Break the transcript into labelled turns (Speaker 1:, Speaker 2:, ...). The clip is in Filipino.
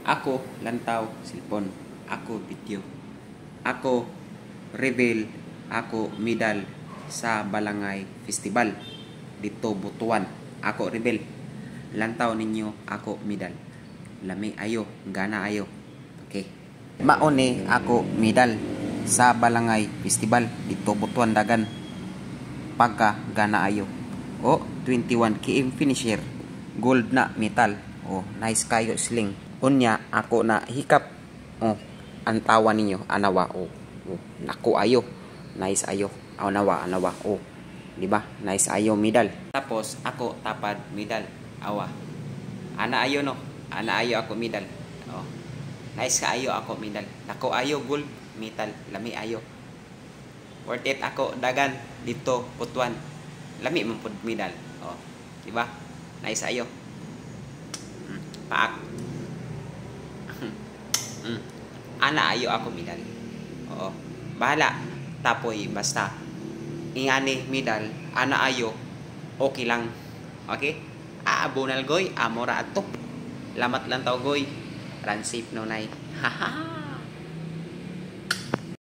Speaker 1: Ako lantaw silpon. Ako video. Ako reveal. Ako medal sa Balangay Festival dito Butuan. Ako reveal. Lantaw ninyo ako medal. Lami ayo, gana ayo. Okay. Maone ako medal sa Balangay Festival dito Butuan Dagan. Pagka gana ayo. O 21 km finisher. Gold na metal. Oh, nice kayo sling. Unya ako na hikap. Oh, antawa ninyo anawa. Oh, naku ayo. Nice ayo. Anawa. Oh, di ba? Nice ayo medal. Tapos ako tapad medal. Awa. Ana ayo no. Ana ayo ako medal. Oh. Nice ka ayo ako medal. Naku ayo gold metal. Lami ayo. Worth it ako dagan dito Butuan. Lami man pud medal. Oh, di ba? Nice ayo. Paak. Ana ayo ako medal. Oo. Bahala. Tapoy basta ingani medal ana ayo okay lang. Okay? Bonal goy amora ato. Lamat lang taw goy. Run safe no nay. Haha.